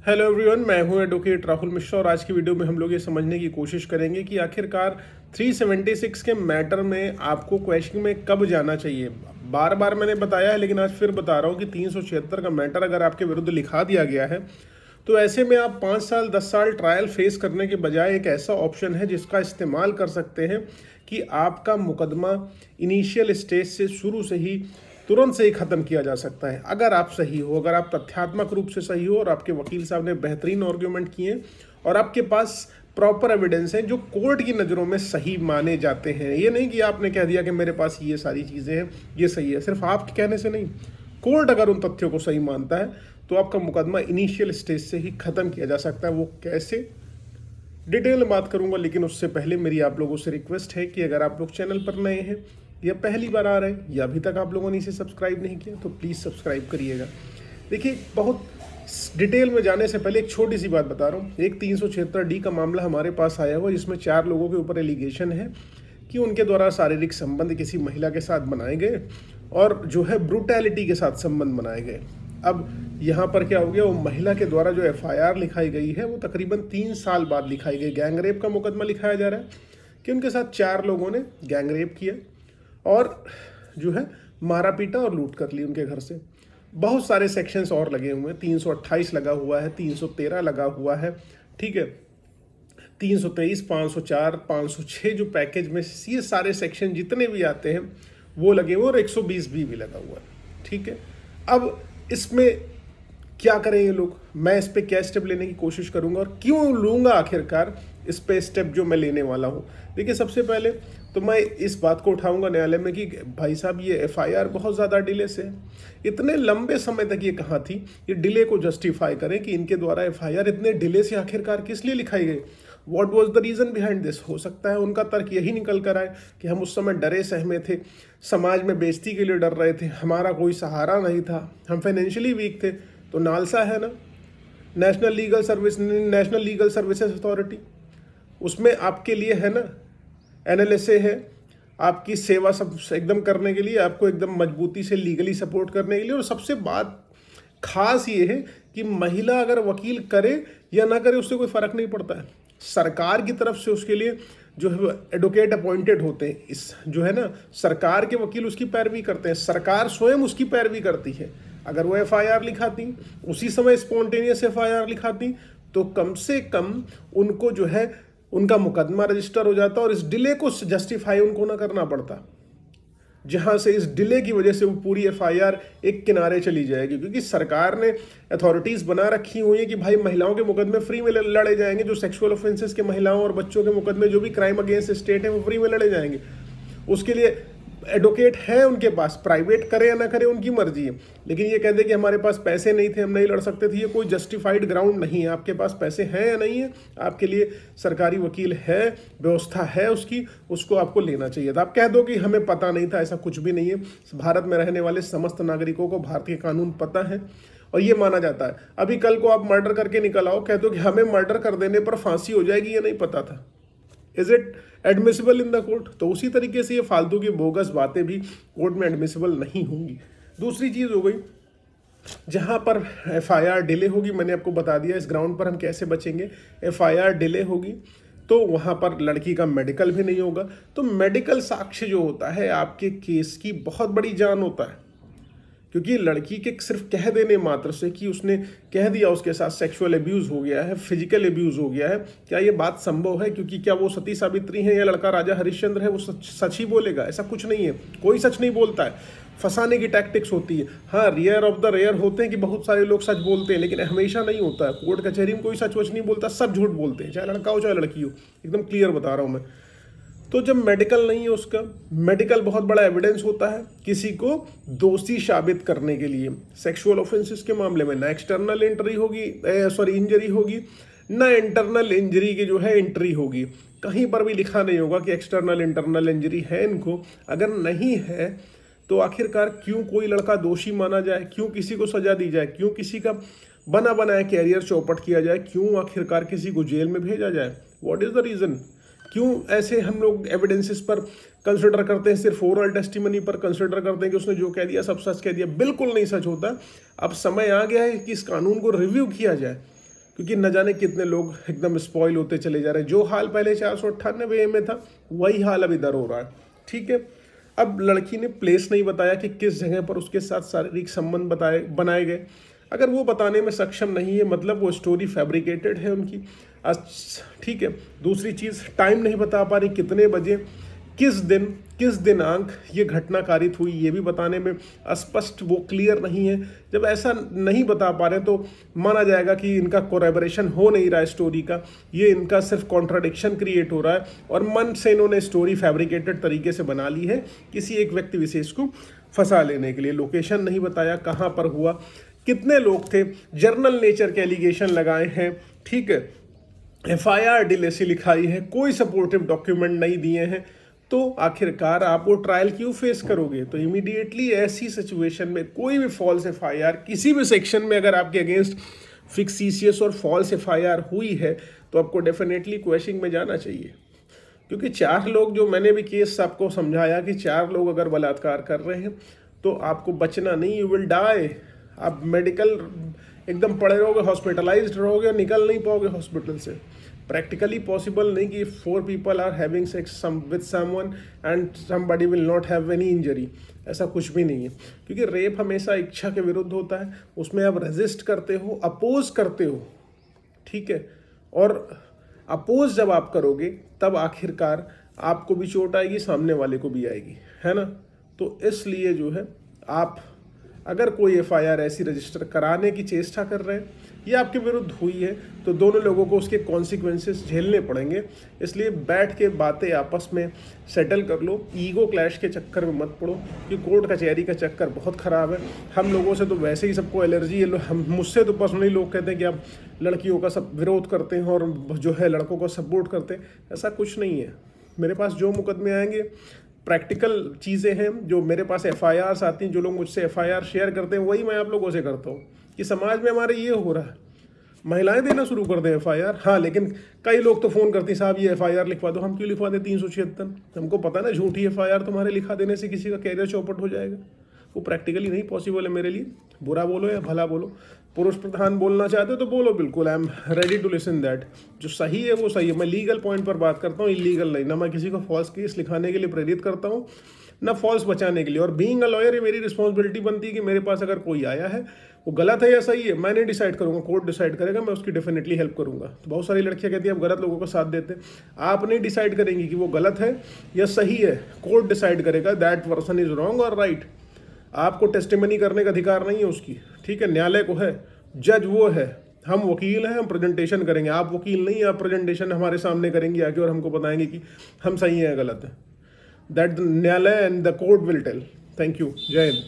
Hello everyone, मैं हूं advocate Rahul Mishra और आज की वीडियो में हम लोग ये समझने की कोशिश करेंगे कि आखिरकार 376 के मैटर में आपको क्वेश्चन में कब जाना चाहिए। बार बार मैंने बताया है लेकिन आज फिर बता रहा हूं कि 376 का मैटर अगर आपके विरुद्ध लिखा दिया गया है तो ऐसे में आप 5 साल 10 साल ट्रायल फेस करने के बजाय एक ऐसा ऑप्शन है जिसका इस्तेमाल कर सकते हैं कि आपका मुकदमा इनिशियल स्टेज से शुरू से ही तुरंत से ही ख़त्म किया जा सकता है। अगर आप सही हो, अगर आप तथ्यात्मक रूप से सही हो और आपके वकील साहब ने बेहतरीन आर्ग्यूमेंट किए और आपके पास प्रॉपर एविडेंस है जो कोर्ट की नज़रों में सही माने जाते हैं। ये नहीं कि आपने कह दिया कि मेरे पास ये सारी चीज़ें हैं, ये सही है, सिर्फ आपके कहने से नहीं। कोर्ट अगर उन तथ्यों को सही मानता है तो आपका मुकदमा इनिशियल स्टेज से ही ख़त्म किया जा सकता है। वो कैसे, डिटेल में बात करूंगा, लेकिन उससे पहले मेरी आप लोगों से रिक्वेस्ट है कि अगर आप लोग चैनल पर नए हैं या पहली बार आ रहे हैं या अभी तक आप लोगों ने इसे सब्सक्राइब नहीं किया तो प्लीज़ सब्सक्राइब करिएगा। देखिए, बहुत डिटेल में जाने से पहले एक छोटी सी बात बता रहा हूँ। एक 376D का मामला हमारे पास आया हुआ जिसमें 4 लोगों के ऊपर एलिगेशन है कि उनके द्वारा शारीरिक संबंध किसी महिला के साथ बनाए गए और जो है ब्रूटैलिटी के साथ संबंध बनाए गए। अब यहाँ पर क्या हो गया, वो महिला के द्वारा जो FIR लिखाई गई है वो तकरीबन 3 साल बाद लिखाई गई। गैंगरेप का मुकदमा लिखाया जा रहा है कि उनके साथ 4 लोगों ने गैंगरेप किया और जो है मारा पीटा और लूट कर ली उनके घर से। बहुत सारे सेक्शंस और लगे हुए हैं, 328 लगा हुआ है, 313 लगा हुआ है, ठीक है, 323, 504, 506 जो पैकेज में ये सारे सेक्शन जितने भी आते हैं वो लगे हुए और 120 भी लगा हुआ है, ठीक है। अब इसमें क्या करें ये लोग, मैं इस पर क्या स्टेप लेने की कोशिश करूंगा और क्यों लूंगा आखिरकार इस पे स्टेप जो मैं लेने वाला हूं। देखिए, सबसे पहले तो मैं इस बात को उठाऊंगा न्यायालय में कि भाई साहब ये FIR बहुत ज़्यादा डिले से है। इतने लंबे समय तक ये कहाँ थी, ये डिले को जस्टिफाई करें कि इनके द्वारा FIR इतने डिले से आखिरकार किस लिए लिखाई गई। What was the reason behind this. हो सकता है उनका तर्क यही निकल कर आए कि हम उस समय डरे सहमे थे, समाज में बेइज्जती के लिए डर रहे थे, हमारा कोई सहारा नहीं था, हम फाइनेंशियली वीक थे। तो नालसा है ना, नेशनल लीगल सर्विसेज अथॉरिटी, उसमें आपके लिए है ना NLSA है, आपकी सेवा सब एकदम करने के लिए, आपको एकदम मजबूती से लीगली सपोर्ट करने के लिए। और सबसे बात खास ये है कि महिला अगर वकील करे या ना करे उससे कोई फर्क नहीं पड़ता है। सरकार की तरफ से उसके लिए जो है एडवोकेट अपॉइंटेड होते हैं। इस जो है ना, सरकार के वकील उसकी पैरवी करते हैं, सरकार स्वयं उसकी पैरवी करती है। अगर वो FIR लिखाती, उसी समय स्पॉन्टेनियस FIR लिखाती तो कम से कम उनको जो है उनका मुकदमा रजिस्टर हो जाता और इस डिले को जस्टिफाई उनको ना करना पड़ता, जहां से इस डिले की वजह से वो पूरी FIR एक किनारे चली जाएगी। क्योंकि सरकार ने अथॉरिटीज़ बना रखी हुई है कि भाई महिलाओं के मुकदमे फ्री में लड़े जाएंगे, जो सेक्सुअल ऑफेंसेस के महिलाओं और बच्चों के मुकदमे जो भी क्राइम अगेंस्ट स्टेट है वो फ्री में लड़े जाएंगे। उसके लिए एडवोकेट है उनके पास, प्राइवेट करे या ना करे उनकी मर्जी है। लेकिन ये कहते कि हमारे पास पैसे नहीं थे, हम नहीं लड़ सकते थे, ये कोई जस्टिफाइड ग्राउंड नहीं है। आपके पास पैसे हैं या नहीं है, आपके लिए सरकारी वकील है, व्यवस्था है उसकी, उसको आपको लेना चाहिए था। आप कह दो कि हमें पता नहीं था, ऐसा कुछ भी नहीं है। भारत में रहने वाले समस्त नागरिकों को भारतीय कानून पता है और ये माना जाता है। अभी कल को आप मर्डर करके निकल आओ, कह दो कि हमें मर्डर कर देने पर फांसी हो जाएगी, ये नहीं पता था। Is it admissible in the court? तो उसी तरीके से ये फालतू की बोगस बातें भी कोर्ट में एडमिसिबल नहीं होंगी। दूसरी चीज़ हो गई, जहां पर FIR डिले होगी, मैंने आपको बता दिया इस ग्राउंड पर हम कैसे बचेंगे। FIR डिले होगी तो वहां पर लड़की का मेडिकल भी नहीं होगा। तो मेडिकल साक्ष्य जो होता है आपके केस की बहुत बड़ी जान होता है, क्योंकि लड़की के सिर्फ कह देने मात्र से कि उसने कह दिया उसके साथ सेक्सुअल एब्यूज़ हो गया है, फिजिकल एब्यूज़ हो गया है, क्या ये बात संभव है? क्योंकि क्या वो सती सावित्री है या लड़का राजा हरिश्चंद्र है, वो सच ही बोलेगा? ऐसा कुछ नहीं है, कोई सच नहीं बोलता है। फंसाने की टैक्टिक्स होती है। हाँ, रेयर ऑफ द रेयर होते हैं कि बहुत सारे लोग सच बोलते हैं, लेकिन हमेशा नहीं होता है। कोर्ट कचहरी में कोई सच वच नहीं बोलता, सब झूठ बोलते हैं, चाहे लड़का हो चाहे लड़की हो। एकदम क्लियर बता रहा हूँ मैं। तो जब मेडिकल नहीं है, उसका मेडिकल बहुत बड़ा एविडेंस होता है किसी को दोषी साबित करने के लिए। सेक्सुअल ऑफेंसेस के मामले में ना एक्सटर्नल इंजरी होगी, ना इंटरनल इंजरी की जो है एंट्री होगी। कहीं पर भी लिखा नहीं होगा कि एक्सटर्नल इंटरनल इंजरी है इनको। अगर नहीं है तो आखिरकार क्यों कोई लड़का दोषी माना जाए, क्यों किसी को सजा दी जाए, क्यों किसी का बना बनाया कैरियर चौपट किया जाए, क्यों आखिरकार किसी को जेल में भेजा जाए? What is the reason? क्यों ऐसे हम लोग एविडेंसेस पर कंसिडर करते हैं, सिर्फ ओरल टेस्टिमनी पर कंसिडर करते हैं कि उसने जो कह दिया सब सच कह दिया? बिल्कुल नहीं सच होता। अब समय आ गया है कि इस कानून को रिव्यू किया जाए। क्योंकि न जाने कितने लोग एकदम स्पॉइल होते चले जा रहे हैं। जो हाल पहले 498 में था वही हाल अब इधर हो रहा है। ठीक है, अब लड़की ने प्लेस नहीं बताया कि किस जगह पर उसके साथ शारीरिक संबंध बनाए गए। अगर वो बताने में सक्षम नहीं है मतलब वो स्टोरी फैब्रिकेटेड है उनकी। ठीक है, दूसरी चीज़ टाइम नहीं बता पा रही, कितने बजे किस दिनांक ये घटना कारित हुई ये भी बताने में अस्पष्ट, वो क्लियर नहीं है। जब ऐसा नहीं बता पा रहे तो माना जाएगा कि इनका कोलैबोरेशन हो नहीं रहा है स्टोरी का, ये इनका सिर्फ कॉन्ट्राडिक्शन क्रिएट हो रहा है और मन से इन्होंने स्टोरी फैब्रिकेटेड तरीके से बना ली है किसी एक व्यक्ति विशेष को फंसा लेने के लिए। लोकेशन नहीं बताया, कहाँ पर हुआ, कितने लोग थे, जर्नल नेचर के एलिगेशन लगाए हैं। ठीक है, FIR डिले से लिखाई है, कोई सपोर्टिव डॉक्यूमेंट नहीं दिए हैं, तो आखिरकार आप वो ट्रायल क्यों फेस करोगे? तो इमीडिएटली ऐसी सिचुएशन में कोई भी फॉल्स FIR किसी भी सेक्शन में अगर आपके अगेंस्ट फिक्सिशियस और फॉल्स FIR हुई है तो आपको डेफिनेटली क्वेश्चनिंग में जाना चाहिए। क्योंकि 4 लोग, जो मैंने भी केस आपको समझाया कि 4 लोग अगर बलात्कार कर रहे हैं तो आपको बचना नहीं, यू विल डाई। आप मेडिकल एकदम पड़े रहोगे, हॉस्पिटलाइज्ड रहोगे और निकल नहीं पाओगे हॉस्पिटल से। प्रैक्टिकली पॉसिबल नहीं कि 4 people are having sex with someone and somebody will not have any injury, ऐसा कुछ भी नहीं है। क्योंकि रेप हमेशा इच्छा के विरुद्ध होता है, उसमें आप रेजिस्ट करते हो, अपोज करते हो। ठीक है, और अपोज जब आप करोगे तब आखिरकार आपको भी चोट आएगी, सामने वाले को भी आएगी, है ना। तो इसलिए जो है, आप अगर कोई FIR ऐसी रजिस्टर कराने की चेष्टा कर रहे हैं या आपके विरुद्ध हुई है तो दोनों लोगों को उसके कॉन्सिक्वेंसेस झेलने पड़ेंगे। इसलिए बैठ के बातें आपस में सेटल कर लो, ईगो क्लैश के चक्कर में मत पड़ो कि कोर्ट कचहरी का चक्कर बहुत ख़राब है। हम लोगों से तो वैसे ही सबको एलर्जी है, हम मुझसे तो पर्सनली लोग कहते हैं कि आप लड़कियों का सब विरोध करते हैं और जो है लड़कों को सपोर्ट करते हैं। ऐसा कुछ नहीं है। मेरे पास जो मुकदमे आएंगे प्रैक्टिकल चीज़ें हैं, जो मेरे पास FIRs आती हैं, जो लोग मुझसे FIR शेयर करते हैं वही मैं आप लोगों से करता हूँ कि समाज में हमारे ये हो रहा है। महिलाएं देना शुरू कर दें FIR, हाँ, लेकिन कई लोग तो फ़ोन करते हैं साहब ये FIR लिखवा दो। हम क्यों लिखवा दें 376? हमको पता ना झूठी FIR तुम्हारे लिखा देने से किसी का कैरियर चौपट हो जाएगा। वो प्रैक्टिकली नहीं पॉसिबल है मेरे लिए। बुरा बोलो या भला बोलो, पुरुष प्रधान बोलना चाहते हो तो बोलो, बिल्कुल I am ready to listen that. जो सही है वो सही है। मैं लीगल पॉइंट पर बात करता हूँ, इलीगल नहीं। ना मैं किसी को फॉल्स केस लिखाने के लिए प्रेरित करता हूँ, ना फॉल्स बचाने के लिए। और बीइंग अ लॉयर, ये मेरी रिस्पॉन्सिबिलिटी बनती है कि मेरे पास अगर कोई आया है वो गलत है या सही है, मैं नहीं डिसाइड करूंगा, कोर्ट डिसाइड करेगा, मैं उसकी डेफिनेटली हेल्प करूंगा। तो बहुत सारी लड़कियां कहती हैं आप गलत लोगों का साथ देते हैं। आप नहीं डिसाइड करेंगी कि वो गलत है या सही है, कोर्ट डिसाइड करेगा दैट पर्सन इज रॉन्ग और राइट। आपको टेस्टिमनी करने का अधिकार नहीं है उसकी, ठीक है, न्यायालय को है, जज वो है, हम वकील हैं, हम प्रेजेंटेशन करेंगे। आप वकील नहीं, आप प्रेजेंटेशन हमारे सामने करेंगे आके और हमको बताएंगे कि हम सही हैं या गलत है। दैट द न्यायालय and the court will tell. Thank you, जय हिंद।